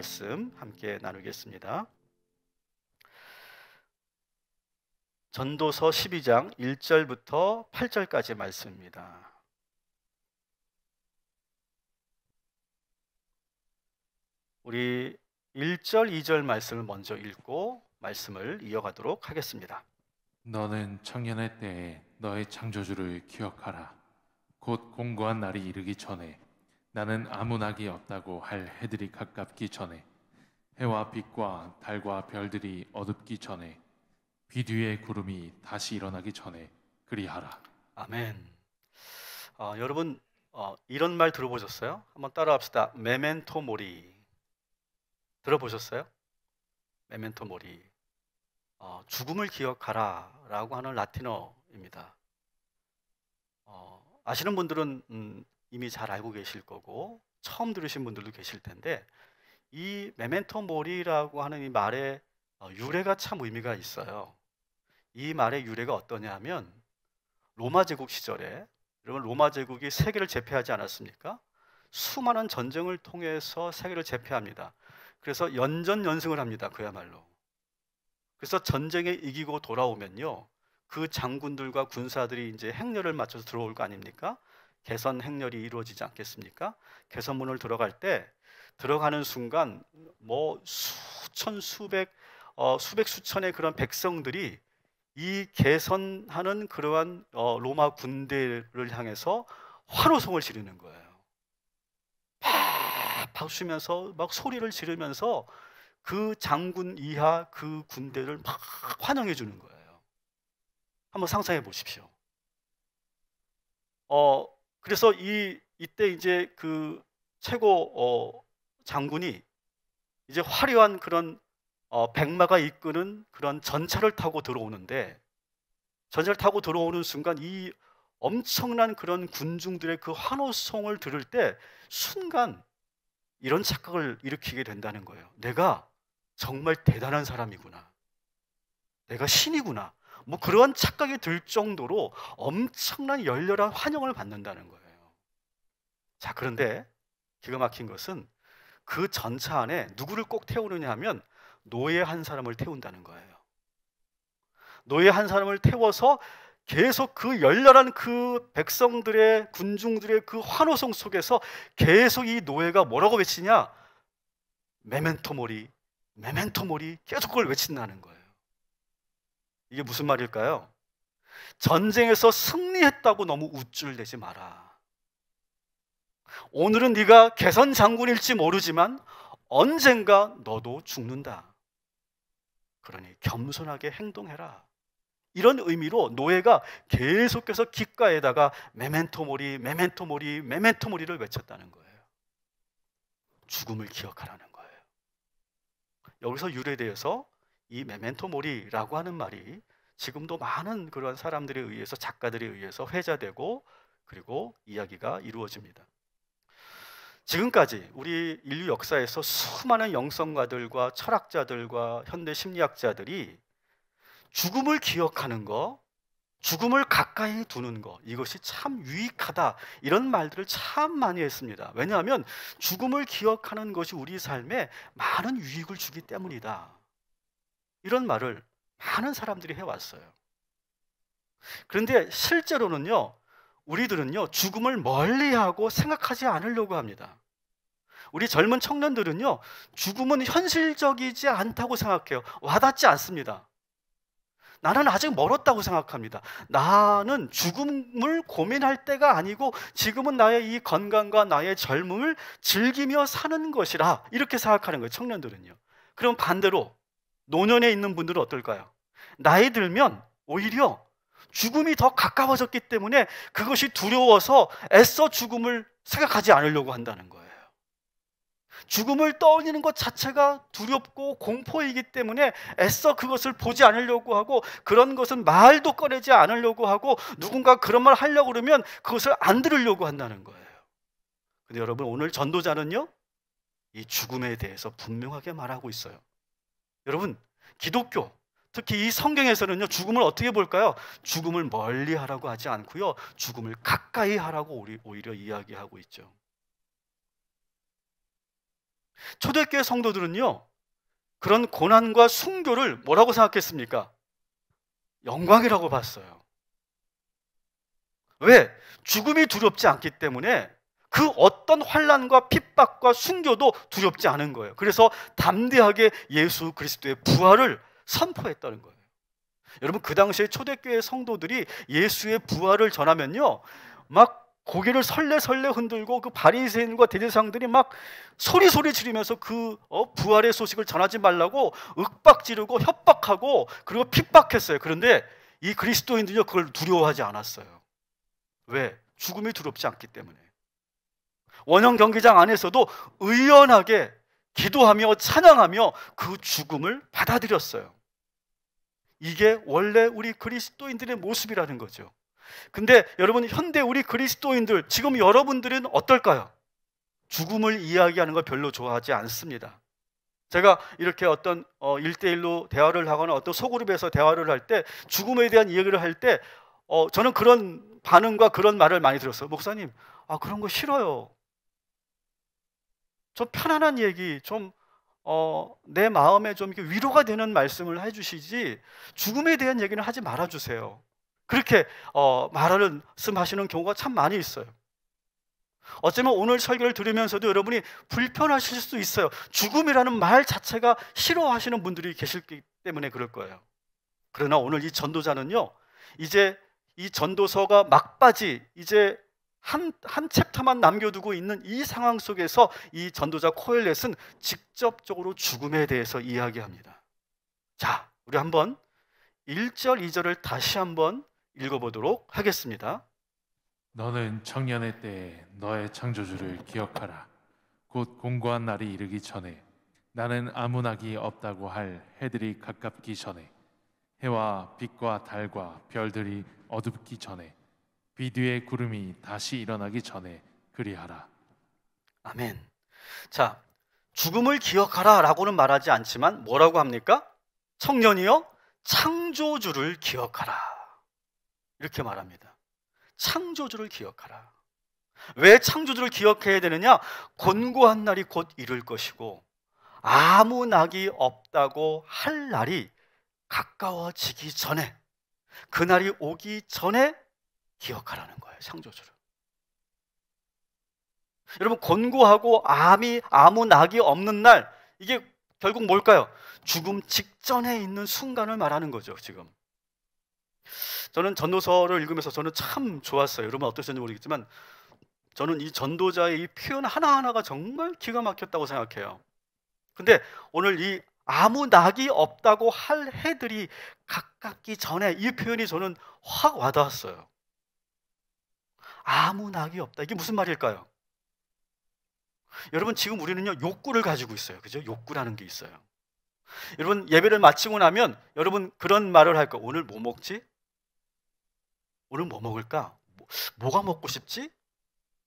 말씀 함께 나누겠습니다. 전도서 12장 1절부터 8절까지 말씀입니다. 우리 1절, 2절 말씀을 먼저 읽고 말씀을 이어가도록 하겠습니다. 너는 청년의 때에 너의 창조주를 기억하라. 곧 공고한 날이 이르기 전에, 나는 아무 낙이 없다고 할 해들이 가깝기 전에, 해와 빛과 달과 별들이 어둡기 전에, 비 뒤에 구름이 다시 일어나기 전에 그리하라. 아멘. 여러분 이런 말 들어보셨어요? 한번 따라합시다. 메멘토 모리. 들어보셨어요? 메멘토 모리. 죽음을 기억하라 라고 하는 라틴어입니다. 아시는 분들은 이미 잘 알고 계실 거고 처음 들으신 분들도 계실 텐데, 이 메멘토 모리라고 하는 이 말의 유래가 참 의미가 있어요. 이 말의 유래가 어떠냐 하면, 로마 제국 시절에, 여러분 로마 제국이 세계를 제패하지 않았습니까? 수많은 전쟁을 통해서 세계를 제패합니다. 그래서 연전연승을 합니다. 그야말로. 그래서 전쟁에 이기고 돌아오면요, 그 장군들과 군사들이 이제 행렬을 맞춰서 들어올 거 아닙니까? 개선 행렬이 이루어지지 않겠습니까? 개선문을 들어갈 때, 들어가는 순간 뭐 수천 수백 수천의 그런 백성들이 이 개선하는 그러한 로마 군대를 향해서 환호성을 지르는 거예요. 막 박수면서 막 소리를 지르면서 그 장군 이하 그 군대를 막 환영해 주는 거예요. 한번 상상해 보십시오. 그래서 이때 이제 그 최고 장군이 이제 화려한 그런 백마가 이끄는 그런 전차를 타고 들어오는데, 전차를 타고 들어오는 순간 이 엄청난 그런 군중들의 그 환호성을 들을 때 순간 이런 착각을 일으키게 된다는 거예요. 내가 정말 대단한 사람이구나, 내가 신이구나, 뭐 그런 착각이 들 정도로 엄청난 열렬한 환영을 받는다는 거예요. 자, 그런데 기가 막힌 것은 그 전차 안에 누구를 꼭 태우느냐 하면 노예 한 사람을 태운다는 거예요. 노예 한 사람을 태워서 계속 그 열렬한 그 백성들의, 군중들의 그 환호성 속에서 계속 이 노예가 뭐라고 외치냐? 메멘토 모리, 메멘토 모리, 계속 그걸 외친다는 거예요. 이게 무슨 말일까요? 전쟁에서 승리했다고 너무 우쭐대지 마라. 오늘은 네가 개선 장군일지 모르지만 언젠가 너도 죽는다. 그러니 겸손하게 행동해라. 이런 의미로 노예가 계속해서 귓가에다가 메멘토 모리, 메멘토 모리, 메멘토 모리를 외쳤다는 거예요. 죽음을 기억하라는 거예요. 여기서 유래되어서 이 메멘토 모리라고 하는 말이 지금도 많은 그런 사람들에 의해서, 작가들에 의해서 회자되고 그리고 이야기가 이루어집니다. 지금까지 우리 인류 역사에서 수많은 영성가들과 철학자들과 현대 심리학자들이 죽음을 기억하는 거, 죽음을 가까이 두는 거, 이것이 참 유익하다, 이런 말들을 참 많이 했습니다. 왜냐하면 죽음을 기억하는 것이 우리 삶에 많은 유익을 주기 때문이다, 이런 말을 많은 사람들이 해왔어요. 그런데 실제로는요, 우리들은요 죽음을 멀리하고 생각하지 않으려고 합니다. 우리 젊은 청년들은요 죽음은 현실적이지 않다고 생각해요. 와닿지 않습니다. 나는 아직 멀었다고 생각합니다. 나는 죽음을 고민할 때가 아니고 지금은 나의 이 건강과 나의 젊음을 즐기며 사는 것이라, 이렇게 생각하는 거예요, 청년들은요. 그럼 반대로 노년에 있는 분들은 어떨까요? 나이 들면 오히려 죽음이 더 가까워졌기 때문에 그것이 두려워서 애써 죽음을 생각하지 않으려고 한다는 거예요. 죽음을 떠올리는 것 자체가 두렵고 공포이기 때문에 애써 그것을 보지 않으려고 하고, 그런 것은 말도 꺼내지 않으려고 하고, 누군가 그런 말 하려고 그러면 그것을 안 들으려고 한다는 거예요. 근데 여러분, 오늘 전도자는요 이 죽음에 대해서 분명하게 말하고 있어요. 여러분, 기독교, 특히 이 성경에서는요 죽음을 어떻게 볼까요? 죽음을 멀리 하라고 하지 않고요, 죽음을 가까이 하라고 오히려 이야기하고 있죠. 초대교회 성도들은요, 그런 고난과 순교를 뭐라고 생각했습니까? 영광이라고 봤어요. 왜? 죽음이 두렵지 않기 때문에 그 어떤 환난과 핍박과 순교도 두렵지 않은 거예요. 그래서 담대하게 예수 그리스도의 부활을 선포했다는 거예요. 여러분, 그 당시에 초대교회 성도들이 예수의 부활을 전하면요, 막 고개를 설레설레 흔들고 그 바리새인과 대제사장들이 막 소리 지르면서 그 부활의 소식을 전하지 말라고 윽박지르고 협박하고 그리고 핍박했어요. 그런데 이 그리스도인들이 그걸 두려워하지 않았어요. 왜? 죽음이 두렵지 않기 때문에. 원형 경기장 안에서도 의연하게 기도하며 찬양하며 그 죽음을 받아들였어요. 이게 원래 우리 그리스도인들의 모습이라는 거죠. 근데 여러분, 현대 우리 그리스도인들, 지금 여러분들은 어떨까요? 죽음을 이야기하는 걸 별로 좋아하지 않습니다. 제가 이렇게 어떤 1대1로 대화를 하거나 어떤 소그룹에서 대화를 할 때, 죽음에 대한 이야기를 할 때 저는 그런 반응과 그런 말을 많이 들었어요. 목사님, 그런 거 싫어요. 좀 편안한 얘기, 좀 내 마음에 좀 이렇게 위로가 되는 말씀을 해주시지 죽음에 대한 얘기는 하지 말아주세요. 그렇게 말씀하시는 경우가 참 많이 있어요. 어쩌면 오늘 설교를 들으면서도 여러분이 불편하실 수 있어요. 죽음이라는 말 자체가 싫어하시는 분들이 계시기 때문에 그럴 거예요. 그러나 오늘 이 전도자는요, 이제 이 전도서가 막바지, 이제 한 챕터만 남겨두고 있는 이 상황 속에서 이 전도자 코엘렛은 직접적으로 죽음에 대해서 이야기합니다. 자, 우리 한번 1절, 2절을 다시 한번 읽어보도록 하겠습니다. 너는 청년의 때에 너의 창조주를 기억하라. 곧 공고한 날이 이르기 전에, 나는 아무 낙이 없다고 할 해들이 가깝기 전에, 해와 빛과 달과 별들이 어둡기 전에, 비 뒤에 구름이 다시 일어나기 전에 그리하라. 아멘. 자, 죽음을 기억하라 라고는 말하지 않지만 뭐라고 합니까? 청년이여, 창조주를 기억하라, 이렇게 말합니다. 창조주를 기억하라. 왜 창조주를 기억해야 되느냐? 곤고한 날이 곧 이를 것이고 아무 낙이 없다고 할 날이 가까워지기 전에, 그날이 오기 전에 기억하라는 거예요, 창조주를. 여러분, 곤고하고 아무 낙이 없는 날, 이게 결국 뭘까요? 죽음 직전에 있는 순간을 말하는 거죠. 지금 저는 전도서를 읽으면서 저는 참 좋았어요. 여러분 어떠셨는지 모르겠지만 저는 이 전도자의 이 표현 하나하나가 정말 기가 막혔다고 생각해요. 근데 오늘 이 아무 낙이 없다고 할 해들이 가깝기 전에, 이 표현이 저는 확 와닿았어요. 아무 낙이 없다, 이게 무슨 말일까요? 여러분, 지금 우리는요, 욕구를 가지고 있어요. 그죠? 욕구라는 게 있어요. 여러분, 예배를 마치고 나면 여러분 그런 말을 할 거예요. 오늘 뭐 먹지? 오늘 뭐 먹을까? 뭐가 먹고 싶지?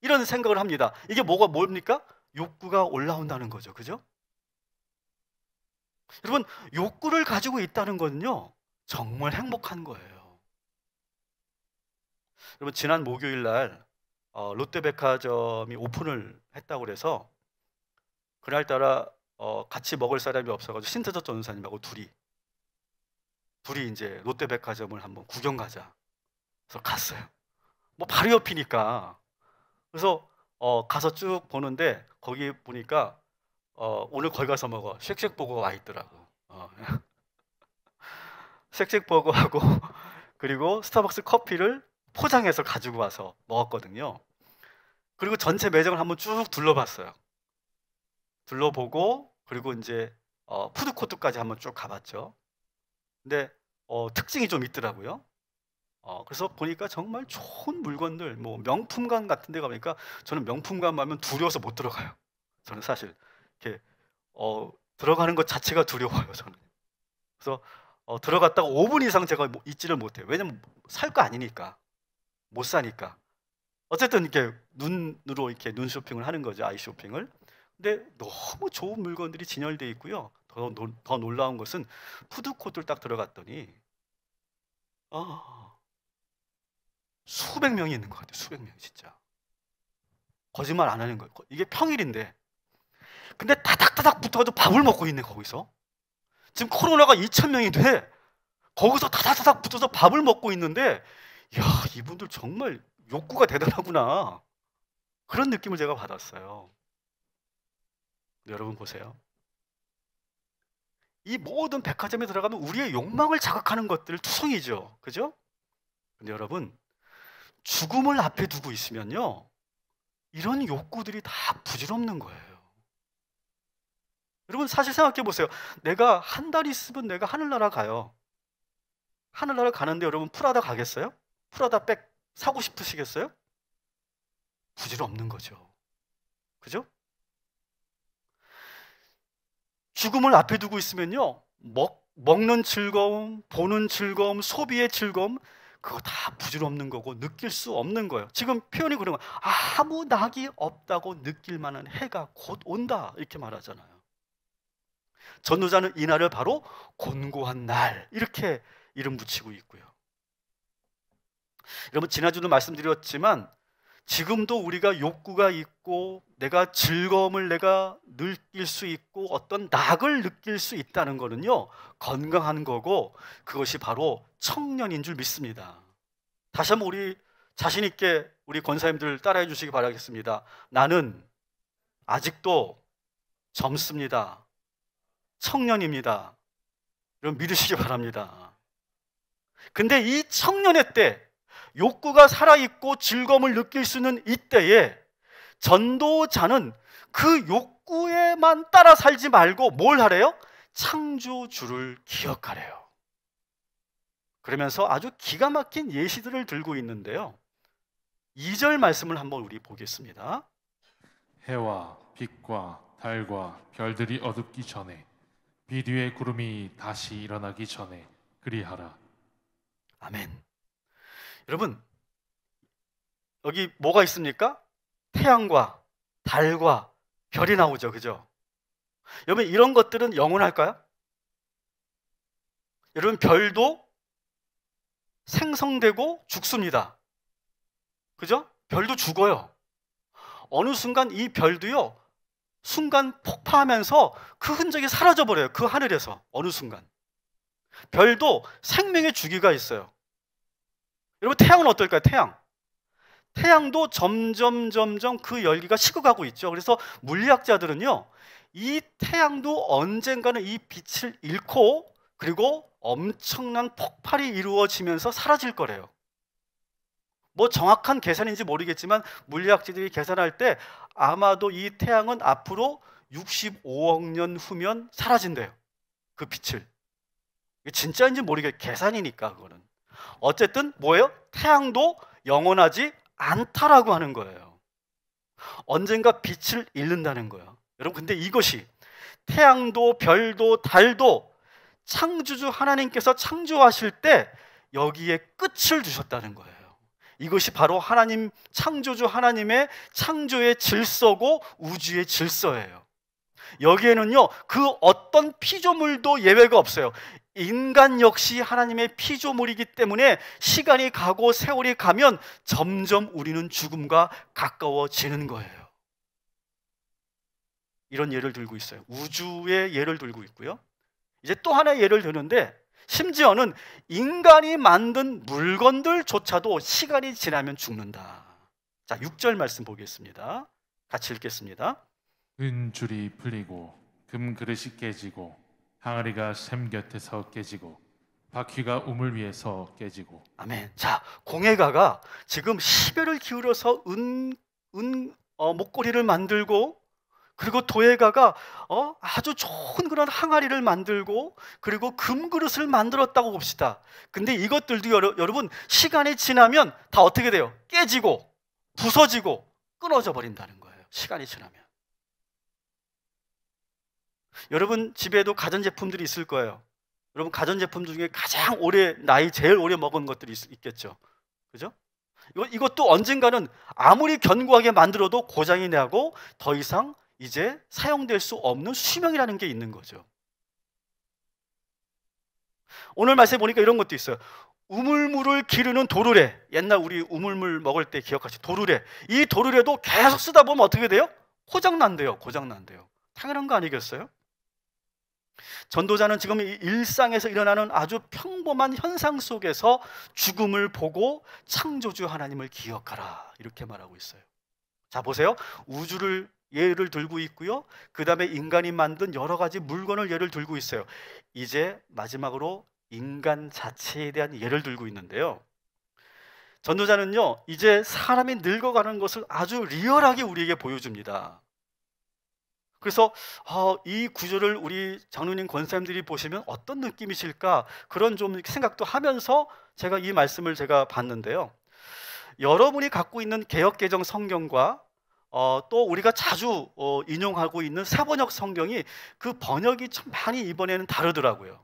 이런 생각을 합니다. 이게 뭡니까? 욕구가 올라온다는 거죠. 그죠? 여러분, 욕구를 가지고 있다는 건요, 정말 행복한 거예요. 여러분, 지난 목요일 날 롯데백화점이 오픈을 했다고 그래서 그날따라 같이 먹을 사람이 없어가지고 신태적 전사님하고 둘이 이제 롯데백화점을 한번 구경 가자. 그래서 갔어요. 뭐 바로 옆이니까. 그래서 가서 쭉 보는데 거기 보니까 오늘 거기 가서 먹어, 쉑쉑버거가 와 있더라고. 쉑쉑버거하고 그리고 스타벅스 커피를 포장해서 가지고 와서 먹었거든요. 그리고 전체 매장을 한번 쭉 둘러봤어요. 둘러보고 그리고 이제 푸드코트까지 한번 쭉 가봤죠. 근데 특징이 좀 있더라고요. 그래서 보니까 정말 좋은 물건들, 뭐 명품관 같은 데 가보니까, 저는 명품관 가면 두려워서 못 들어가요. 저는 사실 이렇게 들어가는 것 자체가 두려워요, 저는. 그래서 들어갔다가 5분 이상 제가 있지를 못해요. 왜냐면 살 거 아니니까, 못 사니까. 어쨌든 이렇게 눈으로 이렇게 눈 쇼핑을 하는 거죠, 아이 쇼핑을. 근데 너무 좋은 물건들이 진열돼 있고요. 더 놀라운 것은 푸드코트를 딱 들어갔더니 수백 명이 있는 것 같아요. 수백 명, 진짜. 거짓말 안 하는 거예요. 이게 평일인데 근데 다닥다닥 붙어가지고 밥을 먹고 있네, 거기서. 지금 코로나가 2,000명이 돼. 거기서 다닥다닥 붙어서 밥을 먹고 있는데, 야, 이분들 정말 욕구가 대단하구나. 그런 느낌을 제가 받았어요. 여러분 보세요. 이 모든 백화점에 들어가면 우리의 욕망을 자극하는 것들 투성이죠. 그죠? 근데 여러분, 죽음을 앞에 두고 있으면요, 이런 욕구들이 다 부질없는 거예요. 여러분, 사실 생각해 보세요. 내가 한 달 있으면 내가 하늘나라 가요. 하늘나라 가는데 여러분, 프라다 가겠어요? 프라다 백 사고 싶으시겠어요? 부질없는 거죠. 그죠? 죽음을 앞에 두고 있으면요, 먹는 즐거움, 보는 즐거움, 소비의 즐거움, 그거 다 부질없는 거고 느낄 수 없는 거예요. 지금 표현이 그런 거예요. 아무 낙이 없다고 느낄 만한 해가 곧 온다, 이렇게 말하잖아요. 전도자는 이 날을 바로 곤고한 날, 이렇게 이름 붙이고 있고요. 여러분, 지난주도 말씀드렸지만 지금도 우리가 욕구가 있고 내가 즐거움을 내가 느낄 수 있고 어떤 낙을 느낄 수 있다는 거는요, 건강한 거고 그것이 바로 청년인 줄 믿습니다. 다시 한번 우리 자신 있게 우리 권사님들 따라해 주시기 바라겠습니다. 나는 아직도 젊습니다. 청년입니다. 여러분 믿으시기 바랍니다. 근데 이 청년의 때, 욕구가 살아있고 즐거움을 느낄 수 있는 이때에 전도자는 그 욕구에만 따라 살지 말고 뭘 하래요? 창조주를 기억하래요. 그러면서 아주 기가 막힌 예시들을 들고 있는데요, 2절 말씀을 한번 우리 보겠습니다. 해와 빛과 달과 별들이 어둡기 전에 빛 위에 구름이 다시 일어나기 전에 그리하라. 아멘. 여러분, 여기 뭐가 있습니까? 태양과 달과 별이 나오죠. 그죠? 여러분, 이런 것들은 영원할까요? 여러분, 별도 생성되고 죽습니다. 그죠? 별도 죽어요. 어느 순간 이 별도요, 순간 폭파하면서 그 흔적이 사라져 버려요. 그 하늘에서 어느 순간. 별도 생명의 주기가 있어요. 여러분, 태양은 어떨까요? 태양도 점점 그 열기가 식어가고 있죠. 그래서 물리학자들은요, 이 태양도 언젠가는 이 빛을 잃고 그리고 엄청난 폭발이 이루어지면서 사라질 거래요. 뭐 정확한 계산인지 모르겠지만 물리학자들이 계산할 때 아마도 이 태양은 앞으로 65억 년 후면 사라진대요. 그 빛을. 이게 진짜인지 모르겠어요. 계산이니까 그거는. 어쨌든 뭐예요? 태양도 영원하지 않다라고 하는 거예요. 언젠가 빛을 잃는다는 거예요. 여러분, 근데 이것이 태양도 별도 달도 창조주 하나님께서 창조하실 때 여기에 끝을 두셨다는 거예요. 이것이 바로 하나님, 창조주 하나님의 창조의 질서고 우주의 질서예요. 여기에는요, 그 어떤 피조물도 예외가 없어요. 인간 역시 하나님의 피조물이기 때문에 시간이 가고 세월이 가면 점점 우리는 죽음과 가까워지는 거예요. 이런 예를 들고 있어요. 우주의 예를 들고 있고요. 이제 또 하나의 예를 드는데, 심지어는 인간이 만든 물건들조차도 시간이 지나면 죽는다. 자, 6절 말씀 보겠습니다. 같이 읽겠습니다. 은줄이 풀리고 금 그릇이 깨지고 항아리가 샘 곁에서 깨지고 바퀴가 우물 위에서 깨지고. 아멘. 자, 공예가가 지금 10여를 기울여서 목걸이를 만들고, 그리고 도예가가 아주 좋은 그런 항아리를 만들고, 그리고 금그릇을 만들었다고 봅시다. 근데 이것들도 여러분 시간이 지나면 다 어떻게 돼요? 깨지고 부서지고 끊어져 버린다는 거예요. 시간이 지나면. 여러분 집에도 가전제품들이 있을 거예요. 여러분 가전제품 중에 가장 나이 제일 오래 먹은 것들이 있겠죠. 그죠? 이것도 언젠가는 아무리 견고하게 만들어도 고장이 나고 더 이상 이제 사용될 수 없는 수명이라는 게 있는 거죠. 오늘 말씀에 보니까 이런 것도 있어요. 우물물을 기르는 도르래. 옛날 우리 우물물 먹을 때 기억하시죠? 도르래. 이 도르래도 계속 쓰다 보면 어떻게 돼요? 고장난대요. 당연한 거 아니겠어요? 전도자는 지금 이 일상에서 일어나는 아주 평범한 현상 속에서 죽음을 보고 창조주 하나님을 기억하라 이렇게 말하고 있어요. 자, 보세요. 우주를 예를 들고 있고요. 그 다음에 인간이 만든 여러 가지 물건을 예를 들고 있어요. 이제 마지막으로 인간 자체에 대한 예를 들고 있는데요. 전도자는요, 이제 사람이 늙어가는 것을 아주 리얼하게 우리에게 보여줍니다. 그래서 이 구절을 우리 장로님 권사님들이 보시면 어떤 느낌이실까, 그런 좀 생각도 하면서 제가 이 말씀을 제가 봤는데요. 여러분이 갖고 있는 개역개정 성경과 또 우리가 자주 인용하고 있는 새번역 성경이 그 번역이 참 많이 이번에는 다르더라고요.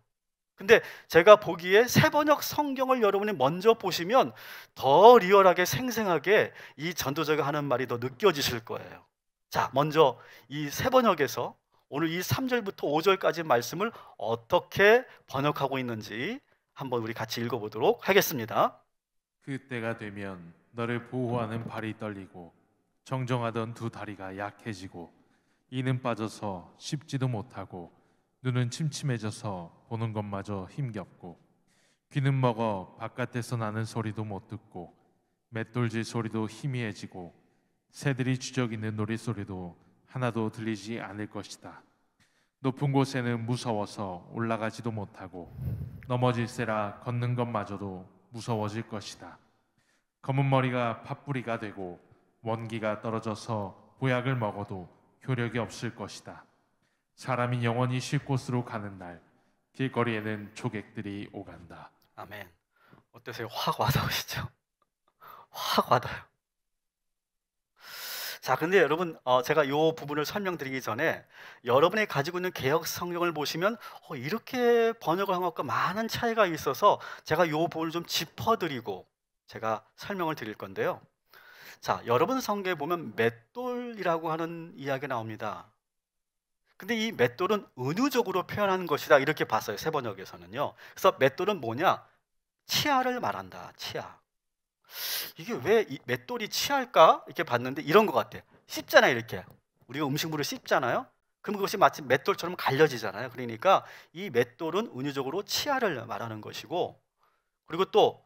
근데 제가 보기에 새번역 성경을 여러분이 먼저 보시면 더 리얼하게 생생하게 이 전도자가 하는 말이 더 느껴지실 거예요. 자, 먼저 이 새번역에서 오늘 이 3절부터 5절까지 말씀을 어떻게 번역하고 있는지 한번 우리 같이 읽어보도록 하겠습니다. 그때가 되면 너를 보호하는 발이 떨리고 정정하던 두 다리가 약해지고 이는 빠져서 씹지도 못하고 눈은 침침해져서 보는 것마저 힘겹고 귀는 먹어 바깥에서 나는 소리도 못 듣고 맷돌질 소리도 희미해지고 새들이 주저기는 노랫소리도 하나도 들리지 않을 것이다. 높은 곳에는 무서워서 올라가지도 못하고 넘어질세라 걷는 것마저도 무서워질 것이다. 검은 머리가 팥뿌리가 되고 원기가 떨어져서 보약을 먹어도 효력이 없을 것이다. 사람이 영원히 쉴 곳으로 가는 날 길거리에는 조객들이 오간다. 아멘. 어떠세요? 확 와닿으시죠? 확 와닿아요. 자, 근데 여러분, 제가 이 부분을 설명드리기 전에 여러분이 가지고 있는 개역 성경을 보시면 이렇게 번역을 한 것과 많은 차이가 있어서 제가 이 부분을 좀 짚어드리고 제가 설명을 드릴 건데요. 자, 여러분 성경에 보면 맷돌이라고 하는 이야기가 나옵니다. 근데 이 맷돌은 은유적으로 표현하는 것이다 이렇게 봤어요, 새번역에서는요. 그래서 맷돌은 뭐냐? 치아를 말한다. 치아. 이게 왜 이 맷돌이 치아일까? 이렇게 봤는데 이런 것 같아. 씹잖아요, 이렇게. 우리가 음식물을 씹잖아요. 그럼 그것이 마치 맷돌처럼 갈려지잖아요. 그러니까 이 맷돌은 은유적으로 치아를 말하는 것이고, 그리고 또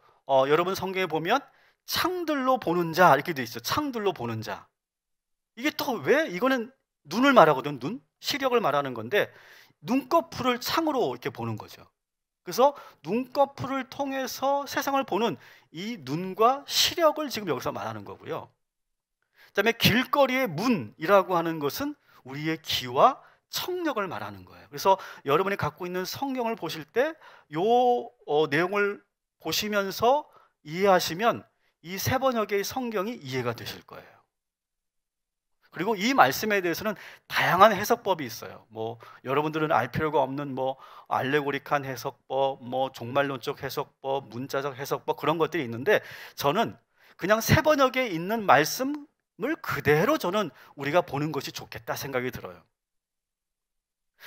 여러분 성경에 보면 창들로 보는 자 이렇게 돼 있어요. 창들로 보는 자. 이게 또 왜 이거는 눈을 말하거든. 눈, 시력을 말하는 건데 눈꺼풀을 창으로 이렇게 보는 거죠. 그래서 눈꺼풀을 통해서 세상을 보는 이 눈과 시력을 지금 여기서 말하는 거고요. 그다음에 길거리의 문이라고 하는 것은 우리의 귀와 청력을 말하는 거예요. 그래서 여러분이 갖고 있는 성경을 보실 때 요 내용을 보시면서 이해하시면 이 세 번역의 성경이 이해가 되실 거예요. 그리고 이 말씀에 대해서는 다양한 해석법이 있어요. 뭐 여러분들은 알 필요가 없는 뭐 알레고릭한 해석법, 뭐 종말론적 해석법, 문자적 해석법 그런 것들이 있는데 저는 그냥 세 번역에 있는 말씀을 그대로 저는 우리가 보는 것이 좋겠다 생각이 들어요.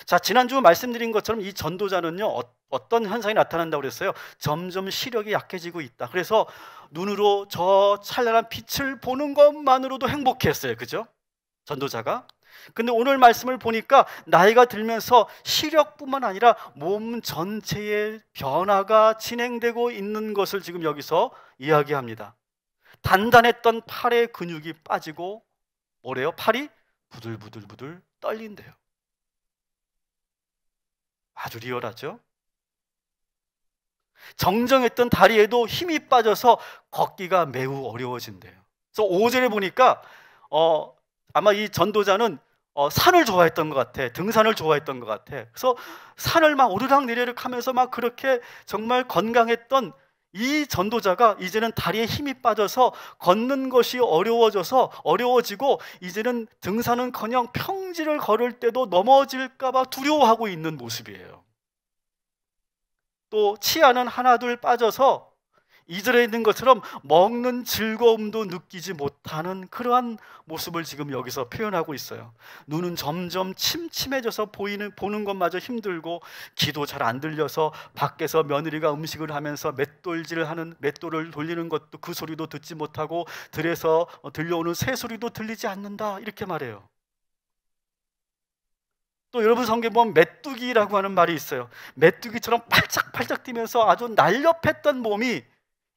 자, 지난주 말씀드린 것처럼 이 전도자는요 어떤 현상이 나타난다고 그랬어요? 점점 시력이 약해지고 있다. 그래서 눈으로 저 찬란한 빛을 보는 것만으로도 행복했어요. 그죠? 전도자가. 근데 오늘 말씀을 보니까 나이가 들면서 시력뿐만 아니라 몸 전체의 변화가 진행되고 있는 것을 지금 여기서 이야기합니다. 단단했던 팔의 근육이 빠지고 뭐래요? 팔이 부들부들부들 떨린대요. 아주 리얼하죠? 정정했던 다리에도 힘이 빠져서 걷기가 매우 어려워진대요. 그래서 5절에 보니까 아마 이 전도자는 산을 좋아했던 것 같아. 등산을 좋아했던 것 같아. 그래서 산을 막 오르락내리락 하면서 막 그렇게 정말 건강했던 이 전도자가 이제는 다리에 힘이 빠져서 걷는 것이 어려워지고 이제는 등산은커녕 평지를 걸을 때도 넘어질까 봐 두려워하고 있는 모습이에요. 또 치아는 하나둘 빠져서 2절에 있는 것처럼 먹는 즐거움도 느끼지 못하는 그러한 모습을 지금 여기서 표현하고 있어요. 눈은 점점 침침해져서 보는 것마저 힘들고 귀도 잘 안 들려서 밖에서 며느리가 음식을 하면서 맷돌을 돌리는 것도 그 소리도 듣지 못하고 들에서 들려오는 새 소리도 들리지 않는다 이렇게 말해요. 또 여러분 성경에 보면 메뚜기라고 하는 말이 있어요. 메뚜기처럼 팔짝팔짝 뛰면서 아주 날렵했던 몸이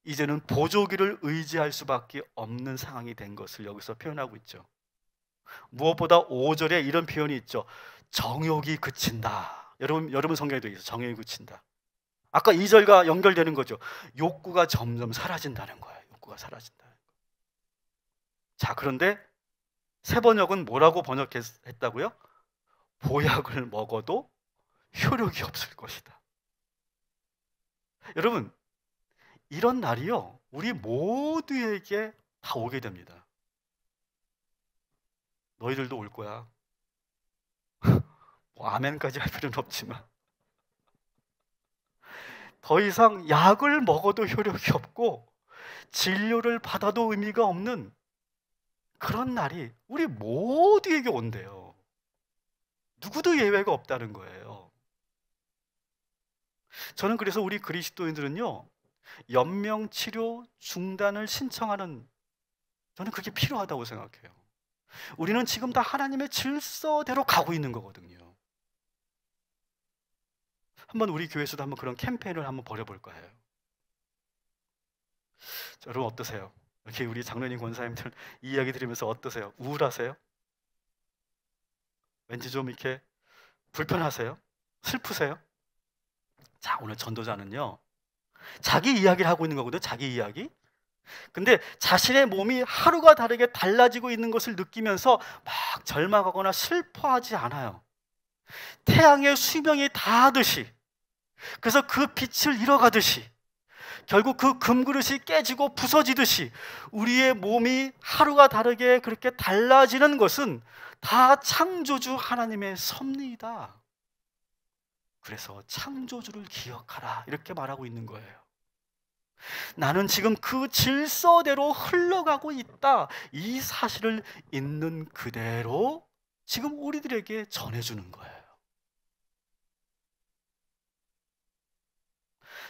이제는 보조기를 의지할 수밖에 없는 상황이 된 것을 여기서 표현하고 있죠. 무엇보다 5절에 이런 표현이 있죠. 정욕이 그친다. 여러분 성경에도 있어요. 정욕이 그친다. 아까 2절과 연결되는 거죠. 욕구가 점점 사라진다는 거예요. 욕구가 사라진다. 자, 그런데 새 번역은 뭐라고 번역했다고요? 보약을 먹어도 효력이 없을 것이다. 여러분, 이런 날이요, 우리 모두에게 다 오게 됩니다. 너희들도 올 거야. 뭐 아멘까지 할 필요는 없지만 더 이상 약을 먹어도 효력이 없고 진료를 받아도 의미가 없는 그런 날이 우리 모두에게 온대요. 누구도 예외가 없다는 거예요. 저는 그래서 우리 그리스도인들은요, 연명치료 중단을 신청하는, 저는 그게 필요하다고 생각해요. 우리는 지금 다 하나님의 질서대로 가고 있는 거거든요. 한번 우리 교회에서도 한번 그런 캠페인을 한번 벌여볼까 해요. 자, 여러분 어떠세요? 이렇게 우리 장로님 권사님들 이 이야기 들으면서 어떠세요? 우울하세요? 왠지 좀 이렇게 불편하세요? 슬프세요? 자, 오늘 전도자는요, 자기 이야기를 하고 있는 거거든요. 자기 이야기. 근데 자신의 몸이 하루가 다르게 달라지고 있는 것을 느끼면서 막 절망하거나 슬퍼하지 않아요. 태양의 수명이 다하듯이, 그래서 그 빛을 잃어가듯이, 결국 그 금그릇이 깨지고 부서지듯이 우리의 몸이 하루가 다르게 그렇게 달라지는 것은 다 창조주 하나님의 섭리이다. 그래서 창조주를 기억하라, 이렇게 말하고 있는 거예요. 나는 지금 그 질서대로 흘러가고 있다, 이 사실을 있는 그대로 지금 우리들에게 전해주는 거예요.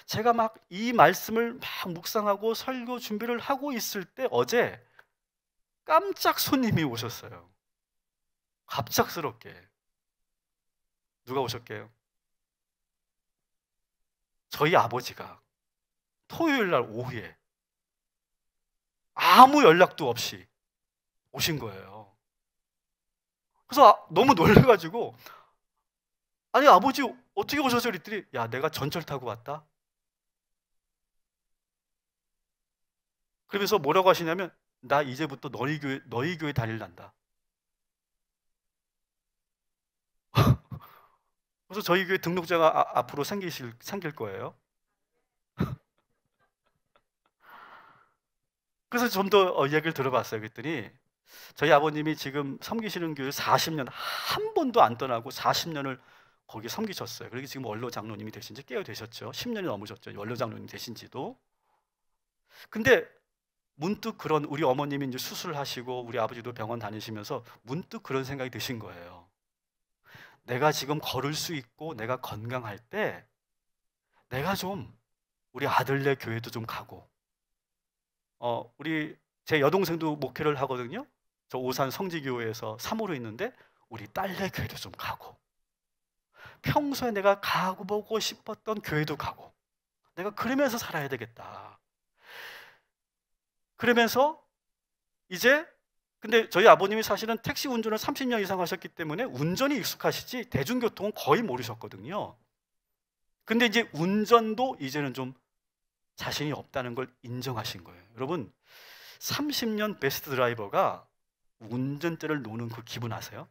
제가 막 이 말씀을 막 묵상하고 설교 준비를 하고 있을 때 어제 깜짝 손님이 오셨어요. 갑작스럽게. 누가 오셨게요? 저희 아버지가 토요일 날 오후에 아무 연락도 없이 오신 거예요. 그래서 너무 놀라가지고, 아니 아버지 어떻게 오셨어요? 그랬더니, 야, 내가 전철 타고 왔다. 그러면서 뭐라고 하시냐면, 나 이제부터 너희 교회 다닐란다. 그래서 저희 교회 등록자가 앞으로 생길 거예요. 그래서 좀 더 이야기를 들어봤어요. 그랬더니 저희 아버님이 지금 섬기시는 교회 40년 한 번도 안 떠나고 40년을 거기 섬기셨어요. 그리고 지금 원로 장로님이 되신 지 꽤 되셨죠. 10년이 넘으셨죠. 원로 장로님 되신 지도. 근데 문득 그런, 우리 어머님이 이제 수술을 하시고 우리 아버지도 병원 다니시면서 문득 그런 생각이 드신 거예요. 내가 지금 걸을 수 있고 내가 건강할 때 내가 좀 우리 아들네 교회도 좀 가고, 우리 제 여동생도 목회를 하거든요. 저 오산 성지교회에서 사모로 있는데 우리 딸네 교회도 좀 가고, 평소에 내가 가보고 싶었던 교회도 가고, 내가 그러면서 살아야 되겠다. 그러면서 이제, 근데 저희 아버님이 사실은 택시 운전을 30년 이상 하셨기 때문에 운전이 익숙하시지 대중교통은 거의 모르셨거든요. 근데 이제 운전도 이제는 좀 자신이 없다는 걸 인정하신 거예요. 여러분, 30년 베스트 드라이버가 운전대를 놓는 그 기분 아세요?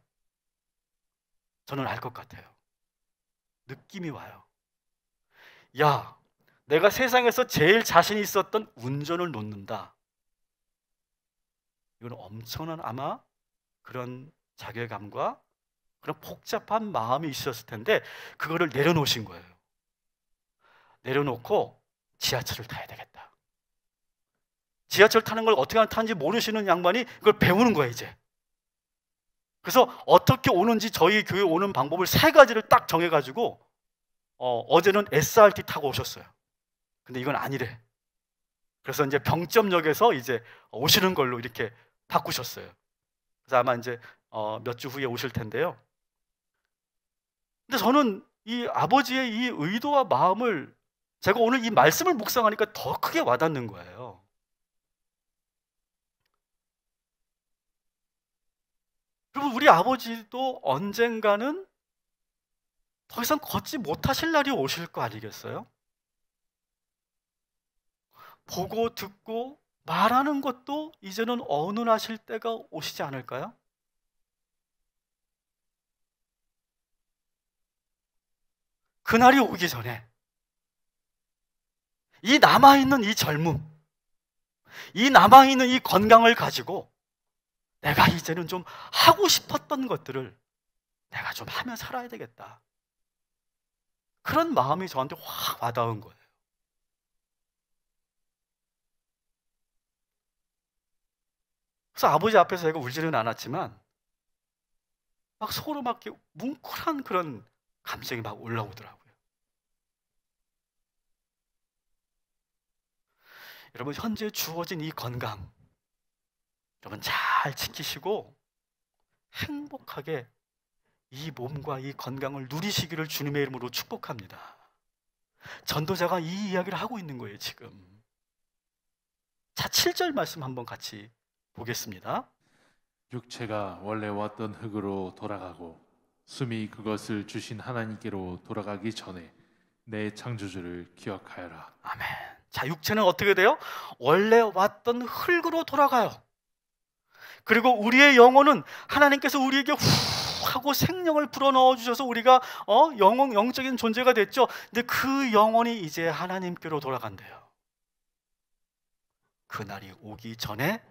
저는 알 것 같아요. 느낌이 와요. 야, 내가 세상에서 제일 자신 있었던 운전을 놓는다. 이건 엄청난 아마 그런 자괴감과 그런 복잡한 마음이 있었을 텐데 그거를 내려놓으신 거예요. 내려놓고 지하철을 타야 되겠다. 지하철 타는 걸 어떻게 타는지 모르시는 양반이 그걸 배우는 거예요, 이제. 그래서 어떻게 오는지 저희 교회 오는 방법을 3가지를 딱 정해가지고 어제는 SRT 타고 오셨어요. 근데 이건 아니래. 그래서 이제 병점역에서 이제 오시는 걸로 이렇게 바꾸셨어요. 그래서 아마 이제 몇 주 후에 오실 텐데요. 근데 저는 이 아버지의 이 의도와 마음을 제가 오늘 이 말씀을 묵상하니까 더 크게 와닿는 거예요. 여러분, 우리 아버지도 언젠가는 더 이상 걷지 못하실 날이 오실 거 아니겠어요? 보고 듣고 말하는 것도 이제는 어눌하실 때가 오시지 않을까요? 그날이 오기 전에 이 남아있는 이 젊음, 이 남아있는 이 건강을 가지고 내가 이제는 좀 하고 싶었던 것들을 내가 좀 하며 살아야 되겠다. 그런 마음이 저한테 확 와닿은 거예요. 그래서 아버지 앞에서 제가 울지는 않았지만 막 속으로 막 이렇게 뭉클한 그런 감정이 막 올라오더라고요. 여러분, 현재 주어진 이 건강 여러분 잘 지키시고 행복하게 이 몸과 이 건강을 누리시기를 주님의 이름으로 축복합니다. 전도자가 이 이야기를 하고 있는 거예요, 지금. 자, 7절 말씀 한번 같이 보겠습니다. 육체가 원래 왔던 흙으로 돌아가고 숨이 그것을 주신 하나님께로 돌아가기 전에 내 창조주를 기억하여라. 아멘. 자, 육체는 어떻게 돼요? 원래 왔던 흙으로 돌아가요. 그리고 우리의 영혼은 하나님께서 우리에게 후 하고 생명을 불어넣어 주셔서 우리가 영적인 존재가 됐죠. 근데 그 영혼이 이제 하나님께로 돌아간대요. 그날이 오기 전에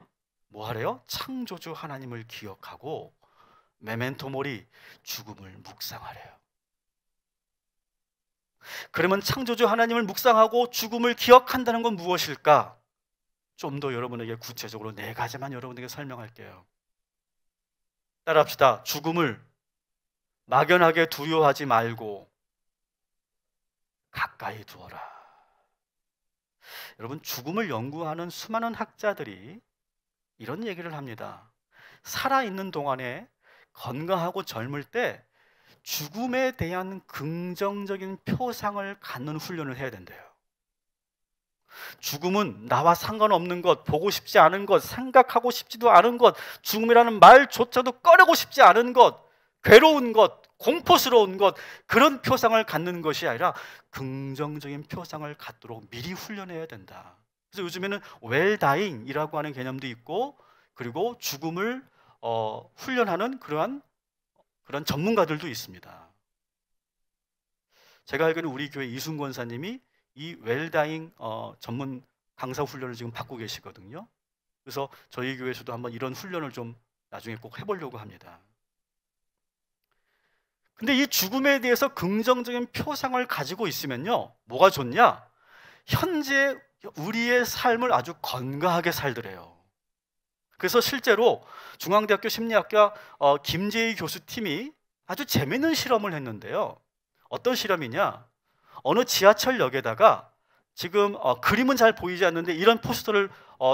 뭐 하래요? 창조주 하나님을 기억하고 메멘토 모리, 죽음을 묵상하래요. 그러면 창조주 하나님을 묵상하고 죽음을 기억한다는 건 무엇일까? 좀 더 여러분에게 구체적으로 4가지만 여러분에게 설명할게요. 따라합시다. 죽음을 막연하게 두려워하지 말고 가까이 두어라. 여러분, 죽음을 연구하는 수많은 학자들이 이런 얘기를 합니다. 살아있는 동안에 건강하고 젊을 때 죽음에 대한 긍정적인 표상을 갖는 훈련을 해야 된대요. 죽음은 나와 상관없는 것, 보고 싶지 않은 것, 생각하고 싶지도 않은 것, 죽음이라는 말조차도 꺼내고 싶지 않은 것, 괴로운 것, 공포스러운 것, 그런 표상을 갖는 것이 아니라 긍정적인 표상을 갖도록 미리 훈련해야 된다. 그래서 요즘에는 웰다잉이라고 하는 개념도 있고, 그리고 죽음을 훈련하는 그런 전문가들도 있습니다. 제가 알기로는 우리 교회 이순 권사님이 이 웰다잉 전문 강사 훈련을 지금 받고 계시거든요. 그래서 저희 교회에서도 한번 이런 훈련을 좀 나중에 꼭 해보려고 합니다. 근데 이 죽음에 대해서 긍정적인 표상을 가지고 있으면요, 뭐가 좋냐? 현재 우리의 삶을 아주 건강하게 살더래요. 그래서 실제로 중앙대학교 심리학과 김재희 교수팀이 아주 재미있는 실험을 했는데요. 어떤 실험이냐? 어느 지하철역에다가 지금 그림은 잘 보이지 않는데 이런 포스터를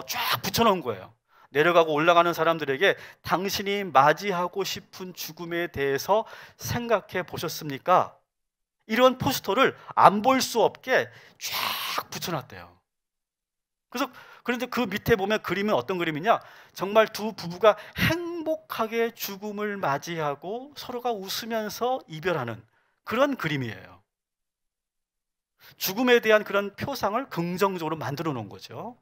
쫙 붙여놓은 거예요. 내려가고 올라가는 사람들에게 당신이 맞이하고 싶은 죽음에 대해서 생각해 보셨습니까? 이런 포스터를 안 볼 수 없게 쫙 붙여놨대요. 그런데 그 밑에 보면 그림은 어떤 그림이냐? 정말 두 부부가 행복하게 죽음을 맞이하고 서로가 웃으면서 이별하는 그런 그림이에요. 죽음에 대한 그런 표상을 긍정적으로 만들어 놓은 거죠.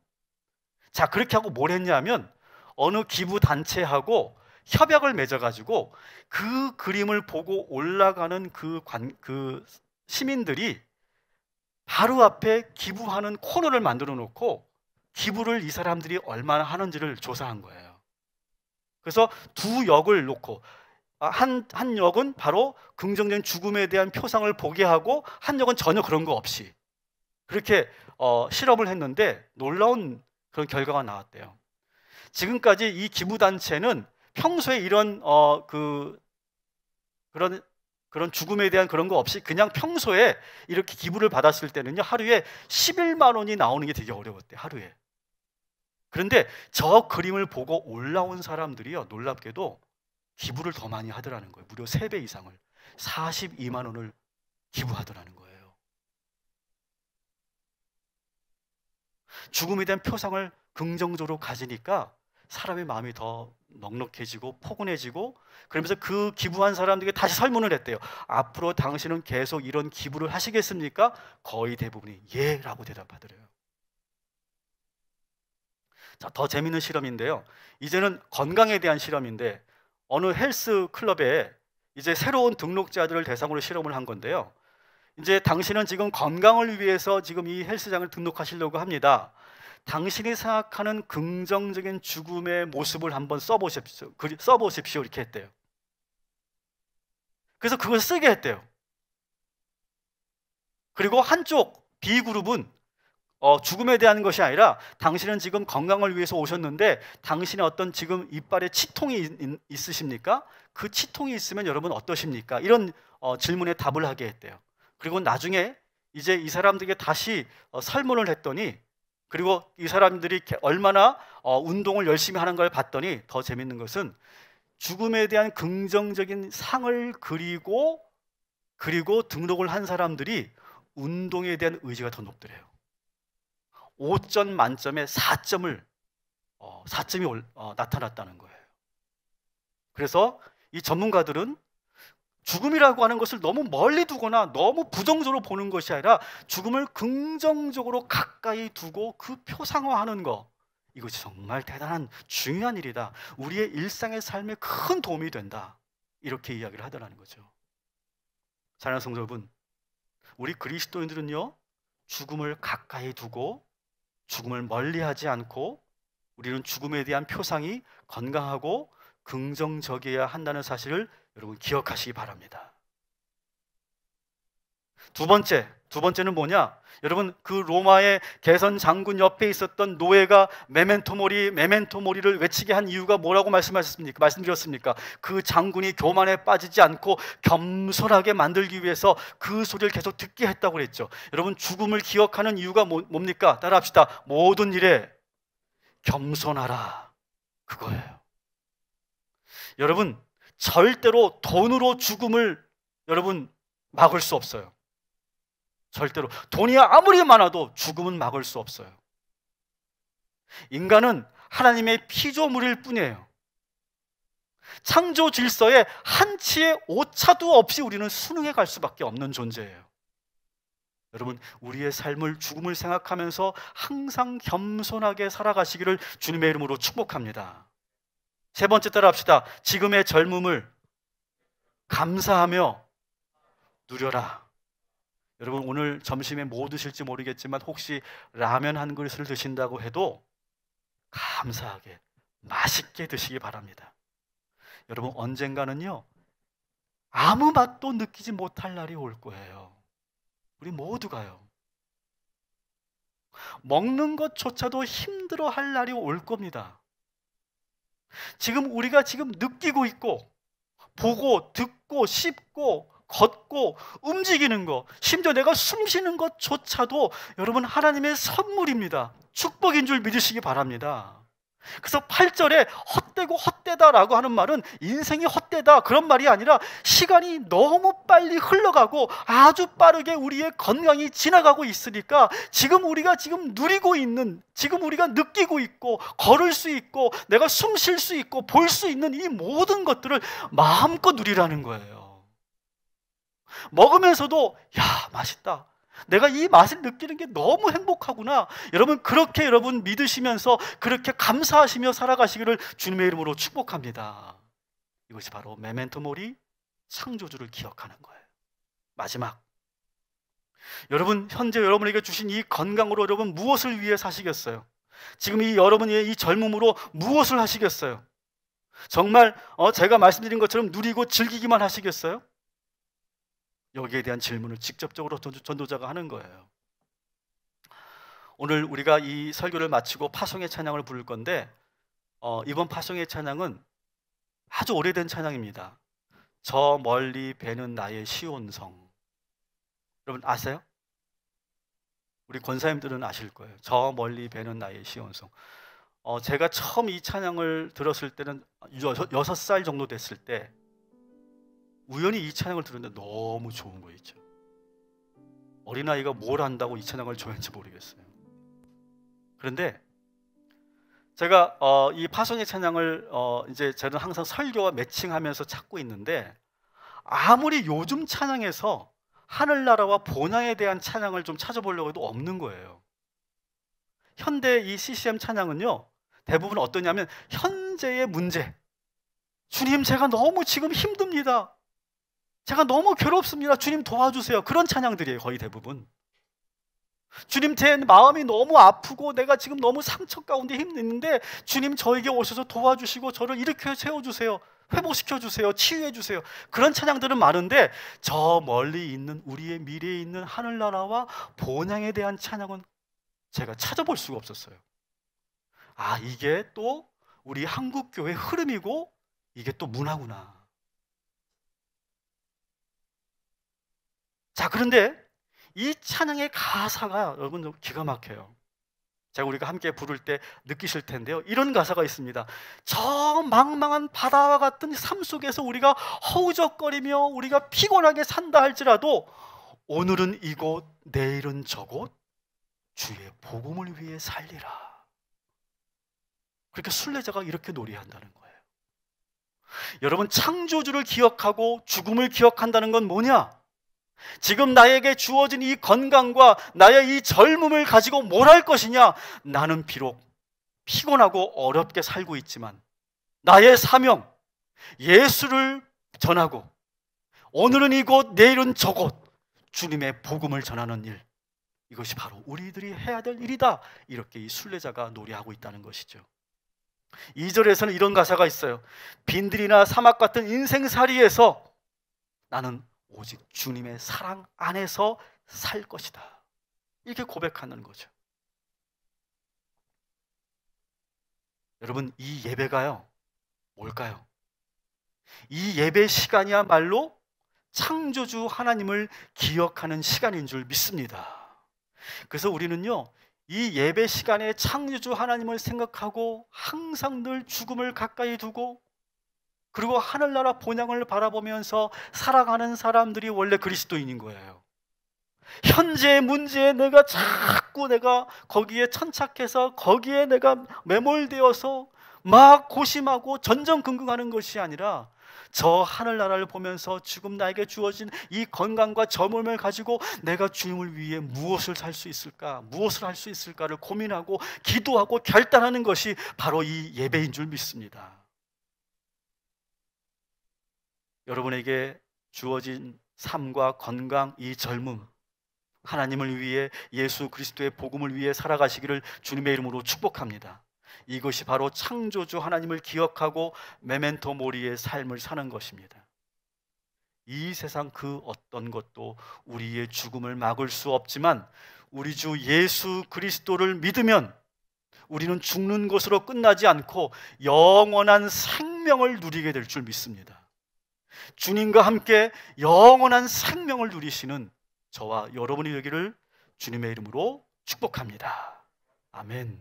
자, 그렇게 하고 뭘 했냐면 어느 기부 단체하고 협약을 맺어가지고 그 그림을 보고 올라가는 그 시민들이 바로 앞에 기부하는 코너를 만들어 놓고 기부를 이 사람들이 얼마나 하는지를 조사한 거예요. 그래서 두 역을 놓고 한 역은 바로 긍정적인 죽음에 대한 표상을 보게 하고 한 역은 전혀 그런 거 없이 그렇게 실험을 했는데 놀라운 그런 결과가 나왔대요. 지금까지 이 기부단체는 평소에 이런 그런 죽음에 대한 그런 거 없이 그냥 평소에 이렇게 기부를 받았을 때는요, 하루에 11만 원이 나오는 게 되게 어려웠대요, 하루에. 그런데 저 그림을 보고 올라온 사람들이요, 놀랍게도 기부를 더 많이 하더라는 거예요. 무려 3배 이상을. 42만 원을 기부하더라는 거예요. 죽음에 대한 표상을 긍정적으로 가지니까 사람의 마음이 더 넉넉해지고 포근해지고, 그러면서 그 기부한 사람들에게 다시 설문을 했대요. 앞으로 당신은 계속 이런 기부를 하시겠습니까? 거의 대부분이 예 라고 대답하더래요. 자, 더 재밌는 실험인데요, 이제는 건강에 대한 실험인데, 어느 헬스 클럽에 이제 새로운 등록자들을 대상으로 실험을 한 건데요, 이제 당신은 지금 건강을 위해서 지금 이 헬스장을 등록하시려고 합니다. 당신이 생각하는 긍정적인 죽음의 모습을 한번 써보십시오 이렇게 했대요. 그래서 그걸 쓰게 했대요. 그리고 한쪽 B그룹은 죽음에 대한 것이 아니라, 당신은 지금 건강을 위해서 오셨는데 당신의 어떤 지금 이빨에 치통이 있으십니까? 그 치통이 있으면 여러분 어떠십니까? 이런 질문에 답을 하게 했대요. 그리고 나중에 이제 이 사람들에게 다시 설문을 했더니, 그리고 이 사람들이 얼마나 운동을 열심히 하는 걸 봤더니, 더 재밌는 것은 죽음에 대한 긍정적인 상을 그리고 등록을 한 사람들이 운동에 대한 의지가 더 높더래요. 5점 만점에 4점이 나타났다는 거예요. 그래서 이 전문가들은 죽음이라고 하는 것을 너무 멀리 두거나 너무 부정적으로 보는 것이 아니라, 죽음을 긍정적으로 가까이 두고 그 표상화하는 것, 이것이 정말 대단한 중요한 일이다. 우리의 일상의 삶에 큰 도움이 된다. 이렇게 이야기를 하더라는 거죠. 사랑하는 성도 여러분, 우리 그리스도인들은요, 죽음을 가까이 두고 죽음을 멀리하지 않고, 우리는 죽음에 대한 표상이 건강하고 긍정적이어야 한다는 사실을 여러분 기억하시기 바랍니다. 두 번째는 뭐냐? 여러분, 그 로마의 개선 장군 옆에 있었던 노예가 메멘토 모리를 외치게 한 이유가 뭐라고 말씀드렸습니까? 그 장군이 교만에 빠지지 않고 겸손하게 만들기 위해서 그 소리를 계속 듣게 했다고 그랬죠. 여러분, 죽음을 기억하는 이유가 뭡니까? 따라합시다. 모든 일에 겸손하라, 그거예요. 여러분, 절대로 돈으로 죽음을 여러분 막을 수 없어요. 절대로 돈이 아무리 많아도 죽음은 막을 수 없어요. 인간은 하나님의 피조물일 뿐이에요. 창조 질서에 한치의 오차도 없이 우리는 순응해 갈 수밖에 없는 존재예요. 여러분, 우리의 삶을, 죽음을 생각하면서 항상 겸손하게 살아가시기를 주님의 이름으로 축복합니다. 세 번째, 따라합시다. 지금의 젊음을 감사하며 누려라. 여러분, 오늘 점심에 뭐 드실지 모르겠지만 혹시 라면 한 그릇을 드신다고 해도 감사하게 맛있게 드시기 바랍니다. 여러분, 언젠가는요, 아무 맛도 느끼지 못할 날이 올 거예요. 우리 모두가요. 먹는 것조차도 힘들어 할 날이 올 겁니다. 지금 우리가 지금 느끼고 있고 보고 듣고 씹고 걷고 움직이는 것, 심지어 내가 숨 쉬는 것조차도 여러분 하나님의 선물입니다. 축복인 줄 믿으시기 바랍니다. 그래서 8절에 헛되고 헛되다라고 하는 말은 인생이 헛되다 그런 말이 아니라, 시간이 너무 빨리 흘러가고 아주 빠르게 우리의 건강이 지나가고 있으니까 지금 우리가 지금 누리고 있는, 지금 우리가 느끼고 있고 걸을 수 있고 내가 숨 쉴 수 있고 볼 수 있는 이 모든 것들을 마음껏 누리라는 거예요. 먹으면서도 야, 맛있다, 내가 이 맛을 느끼는 게 너무 행복하구나. 여러분, 그렇게 여러분 믿으시면서 그렇게 감사하시며 살아가시기를 주님의 이름으로 축복합니다. 이것이 바로 메멘토 모리, 창조주를 기억하는 거예요. 마지막, 여러분, 현재 여러분에게 주신 이 건강으로 여러분 무엇을 위해 사시겠어요? 지금 이 여러분의 이 젊음으로 무엇을 하시겠어요? 정말 제가 말씀드린 것처럼 누리고 즐기기만 하시겠어요? 여기에 대한 질문을 직접적으로 전도자가 하는 거예요. 오늘 우리가 이 설교를 마치고 파송의 찬양을 부를 건데, 이번 파송의 찬양은 아주 오래된 찬양입니다. 저 멀리 배는 나의 시온성. 여러분 아세요? 우리 권사님들은 아실 거예요. 저 멀리 배는 나의 시온성. 제가 처음 이 찬양을 들었을 때는 6살 정도 됐을 때, 우연히 이 찬양을 들었는데 너무 좋은 거 있죠. 어린아이가 뭘 안다고 이 찬양을 좋아했는지 모르겠어요. 그런데 제가 이 파송의 찬양을 이제 저는 항상 설교와 매칭하면서 찾고 있는데, 아무리 요즘 찬양에서 하늘나라와 본향에 대한 찬양을 좀 찾아보려고 해도 없는 거예요. 현대 이 CCM 찬양은요, 대부분 어떠냐면 현재의 문제, 주님 제가 너무 지금 힘듭니다, 제가 너무 괴롭습니다, 주님 도와주세요, 그런 찬양들이에요. 거의 대부분. 주님 제 마음이 너무 아프고 내가 지금 너무 상처 가운데 힘든데 주님 저에게 오셔서 도와주시고 저를 일으켜 세워주세요, 회복시켜주세요, 치유해주세요, 그런 찬양들은 많은데, 저 멀리 있는 우리의 미래에 있는 하늘나라와 본향에 대한 찬양은 제가 찾아볼 수가 없었어요. 아, 이게 또 우리 한국교회의 흐름이고 이게 또 문화구나. 자, 그런데 이 찬양의 가사가 여러분 좀 기가 막혀요. 제가 우리가 함께 부를 때 느끼실 텐데요, 이런 가사가 있습니다. 저 망망한 바다와 같은 삶 속에서 우리가 허우적거리며 우리가 피곤하게 산다 할지라도 오늘은 이곳 내일은 저곳 주의 복음을 위해 살리라. 그러니까 순례자가 이렇게 노래한다는 거예요. 여러분, 창조주를 기억하고 죽음을 기억한다는 건 뭐냐? 지금 나에게 주어진 이 건강과 나의 이 젊음을 가지고 뭘 할 것이냐? 나는 비록 피곤하고 어렵게 살고 있지만 나의 사명, 예수를 전하고 오늘은 이곳 내일은 저곳 주님의 복음을 전하는 일, 이것이 바로 우리들이 해야 될 일이다. 이렇게 이 순례자가 노래하고 있다는 것이죠. 2절에서는 이런 가사가 있어요. 빈들이나 사막 같은 인생살이에서 나는 오직 주님의 사랑 안에서 살 것이다. 이렇게 고백하는 거죠. 여러분, 이 예배가요, 뭘까요? 이 예배 시간이야말로 창조주 하나님을 기억하는 시간인 줄 믿습니다. 그래서 우리는요, 이 예배 시간에 창조주 하나님을 생각하고 항상 늘 죽음을 가까이 두고 그리고 하늘나라 본향을 바라보면서 살아가는 사람들이 원래 그리스도인인 거예요. 현재의 문제에 자꾸 내가 거기에 천착해서 거기에 내가 매몰되어서 막 고심하고 전전긍긍하는 것이 아니라 저 하늘나라를 보면서 지금 나에게 주어진 이 건강과 젊음을 가지고 내가 주님을 위해 무엇을 살 수 있을까, 무엇을 할 수 있을까를 고민하고 기도하고 결단하는 것이 바로 이 예배인 줄 믿습니다. 여러분에게 주어진 삶과 건강, 이 젊음, 하나님을 위해 예수 그리스도의 복음을 위해 살아가시기를 주님의 이름으로 축복합니다. 이것이 바로 창조주 하나님을 기억하고 메멘토 모리의 삶을 사는 것입니다. 이 세상 그 어떤 것도 우리의 죽음을 막을 수 없지만 우리 주 예수 그리스도를 믿으면 우리는 죽는 것으로 끝나지 않고 영원한 생명을 누리게 될 줄 믿습니다. 주님과 함께 영원한 생명을 누리시는 저와 여러분이 되기를 주님의 이름으로 축복합니다. 아멘.